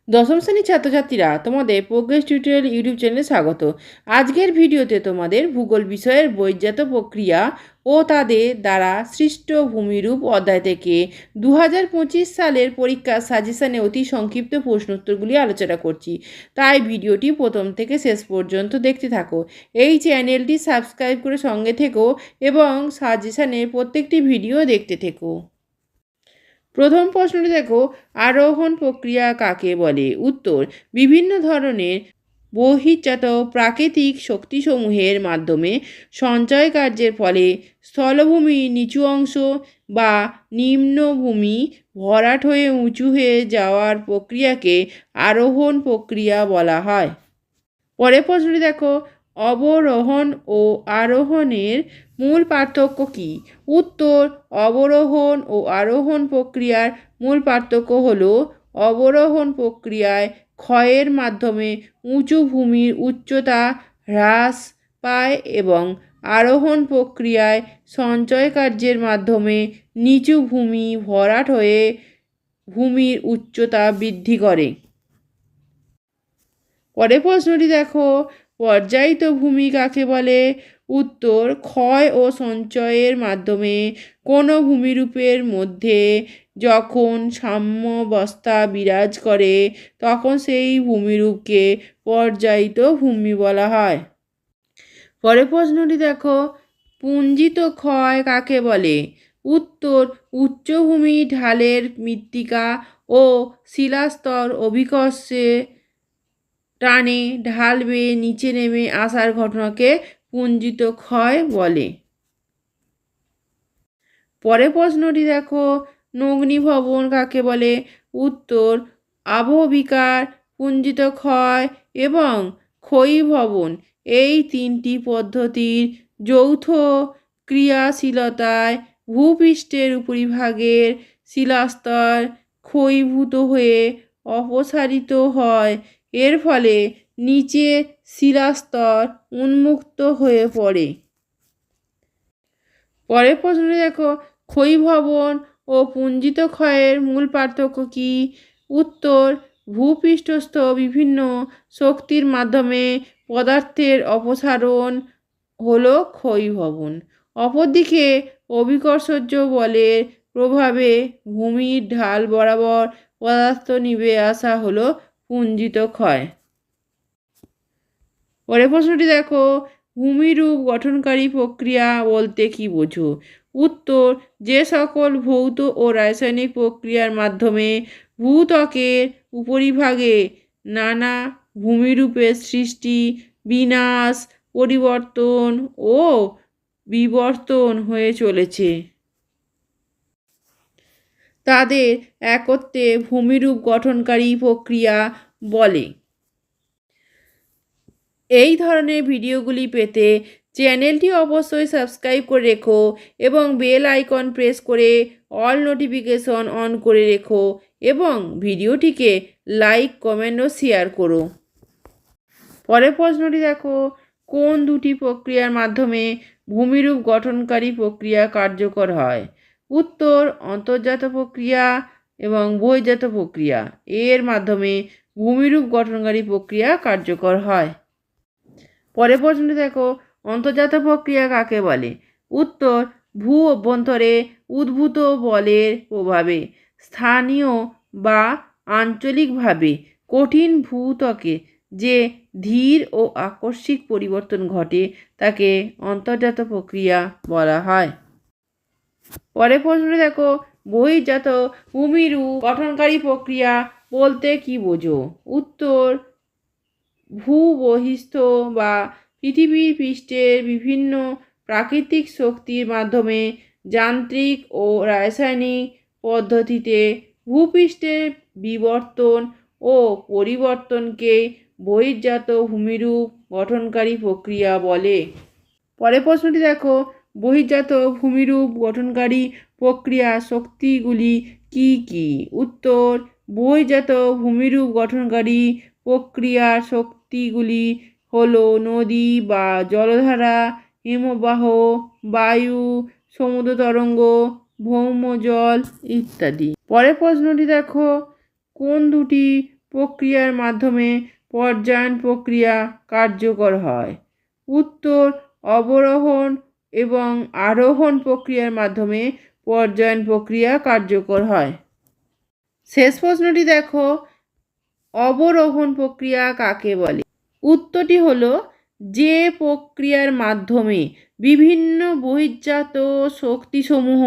দশম শ্রেণীর ছাত্রছাত্রীরা তোমাদের প্রোগ্রেস টিউটোরিয়াল ইউটিউব চ্যানেলে স্বাগত। আজকের ভিডিওতে তোমাদের ভূগোল বিষয়ের বহির্জাত প্রক্রিয়া ও তাদের দ্বারা সৃষ্ট ভূমিরূপ অধ্যায় থেকে 2025 সালের পরীক্ষার সাজেশনে অতি সংক্ষিপ্ত প্রশ্নোত্তরগুলি আলোচনা করছি। তাই ভিডিওটি প্রথম থেকে শেষ পর্যন্ত দেখতে থাকো। এই চ্যানেলটি সাবস্ক্রাইব করে সঙ্গে থেকো এবং সাজেশনের প্রত্যেকটি ভিডিও দেখতে থেকো। প্রথম প্রশ্নটি দেখো, আরোহণ প্রক্রিয়া কাকে বলে? উত্তর, বিভিন্ন ধরনের বহির্জাত প্রাকৃতিক শক্তিসমূহের মাধ্যমে সঞ্চয় কার্যের ফলে স্থলভূমির নিচু অংশ বা নিম্নভূমি ভরাট হয়ে উঁচু হয়ে যাওয়ার প্রক্রিয়াকে আরোহণ প্রক্রিয়া বলা হয়। পরের প্রশ্নটি দেখো, অবরোহণ ও আরোহণের মূল পার্থক্য কী? উত্তর, অবরোহণ ও আরোহণ প্রক্রিয়ার মূল পার্থক্য হল অবরোহণ প্রক্রিয়ায় ক্ষয়ের মাধ্যমে উঁচু ভূমির উচ্চতা হ্রাস পায় এবং আরোহণ প্রক্রিয়ায় সঞ্চয় কার্যের মাধ্যমে নিচু ভূমি ভরাট হয়ে ভূমির উচ্চতা বৃদ্ধি করে। পরের প্রশ্নটি দেখো, পর্যায়িত ভূমি কাকে বলে? উত্তর, ক্ষয় ও সঞ্চয়ের মাধ্যমে কোনো ভূমিরূপের মধ্যে যখন সাম্যাবস্থা বিরাজ করে তখন সেই ভূমিরূপকে পর্যায়িত ভূমি বলা হয়। পরের প্রশ্নটি দেখো, পুঞ্জিত ক্ষয় কাকে বলে? উত্তর, উচ্চভূমি ঢালের মৃত্তিকা ও শিলাস্তর অভিকর্ষে টানে ঢাল বেয়ে নিচে নেমে আসার ঘটনাকে পুঞ্জিত ক্ষয় বলে। পরের প্রশ্নটি দেখো, নগ্নিভবন কাকে বলে? উত্তর, আবহবিকার, পুঞ্জিত ক্ষয় এবং ক্ষয়ীভবন এই তিনটি পদ্ধতির যৌথ ক্রিয়াশীলতায় ভূপৃষ্ঠের উপরিভাগের শিলাস্তর ক্ষয়ীভূত হয়ে অপসারিত হয়। এর ফলে নিচের শিলাস্তর উন্মুক্ত হয়ে পড়ে। পরের প্রশ্নটি দেখো, ক্ষয়ীভবন ও পুঞ্জিত ক্ষয়ের মূল পার্থক্য কী? উত্তর, ভূপৃষ্ঠস্থ বিভিন্ন শক্তির মাধ্যমে পদার্থের অপসারণ হলো ক্ষয়ীভবন। অপরদিকে অভিকর্ষজ বলের প্রভাবে ভূমির ঢাল বরাবর পদার্থ নিভে আসা হলো পুঞ্জিত ক্ষয়। পরের প্রশ্নটি দেখো, ভূমিরূপ গঠনকারী প্রক্রিয়া বলতে কী বোঝো? উত্তর, যে সকল ভৌত ও রাসায়নিক প্রক্রিয়ার মাধ্যমে ভূত্বকের উপরিভাগে নানা ভূমিরূপের সৃষ্টি, বিনাশ, পরিবর্তন ও বিবর্তন হয়ে চলেছে তাদের একত্রে ভূমিরূপ গঠনকারী প্রক্রিয়া বলে। এই ধরনের ভিডিওগুলি পেতে চ্যানেলটি অবশ্যই সাবস্ক্রাইব করে রেখো এবং বেল আইকন প্রেস করে অল নোটিফিকেশন অন করে রেখো এবং ভিডিওটিকে লাইক, কমেন্ট ও শেয়ার করো। পরের প্রশ্নটি দেখো, কোন দুটি প্রক্রিয়ার মাধ্যমে ভূমিরূপ গঠনকারী প্রক্রিয়া কার্যকর হয়? উত্তর, অন্তর্জাত প্রক্রিয়া এবং বহির্জাত প্রক্রিয়া এর মাধ্যমে ভূমিরূপ গঠনকারী প্রক্রিয়া কার্যকর হয়। পরের প্রশ্নটি দেখো, অন্তর্জাত প্রক্রিয়া কাকে বলে? উত্তর, ভূ অভ্যন্তরে উদ্ভূত বলের প্রভাবে স্থানীয় বা আঞ্চলিকভাবে কঠিন ভূত্বকে যে ধীর ও আকস্মিক পরিবর্তন ঘটে তাকে অন্তর্জাত প্রক্রিয়া বলা হয়। পরের প্রশ্নটি দেখো, বহির্জাত ভূমিরূপ গঠনকারী প্রক্রিয়া বলতে কী বোঝো? উত্তর, ভূবহিস্থ বা পৃথিবীর পৃষ্ঠের বিভিন্ন প্রাকৃতিক শক্তির মাধ্যমে যান্ত্রিক ও রাসায়নিক পদ্ধতিতে ভূপৃষ্ঠের বিবর্তন ও পরিবর্তনকে বহির্জাত ভূমিরূপ গঠনকারী প্রক্রিয়া বলে। পরের প্রশ্নটি দেখো, বহির্জাত ভূমিরূপ গঠনকারী প্রক্রিয়া শক্তিগুলি কি কি? উত্তর, বহির্জাত ভূমিরূপ গঠনকারী প্রক্রিয়ার শক্তিগুলি হলো নদী বা জলধারা, হিমবাহ, বায়ু, সমুদ্র তরঙ্গ, ভৌমজল ইত্যাদি। পরের প্রশ্নটি দেখো, কোন দুটি প্রক্রিয়ার মাধ্যমে পর্যায়ন প্রক্রিয়া কার্যকর হয়। উত্তর, অবরোহণ এবং আরোহণ প্রক্রিয়ার মাধ্যমে পর্যায়ন প্রক্রিয়া কার্যকর হয়। শেষ প্রশ্নটি দেখো, অবরোহণ প্রক্রিয়া কাকে বলে? উত্তরটি হলো, যে প্রক্রিয়ার মাধ্যমে বিভিন্ন বহির্জাত শক্তিসমূহ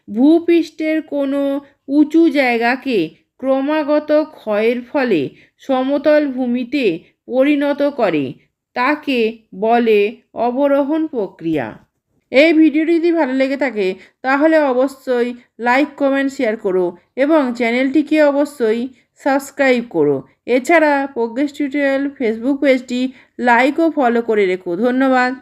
ভূপৃষ্ঠের কোনো উঁচু জায়গাকে ক্রমাগত ক্ষয়ের ফলে সমতল ভূমিতে পরিণত করে তাকে বলে অবরোহণ প্রক্রিয়া। এই ভিডিওটি যদি ভালো লেগে থাকে তাহলে অবশ্যই লাইক, কমেন্ট, শেয়ার করো এবং চ্যানেলটিকে অবশ্যই সাবস্ক্রাইব করো। এছাড়া প্রোগ্রেস টিউটোরিয়াল ফেসবুক পেজটি লাইক ও ফলো করে রেখো। ধন্যবাদ।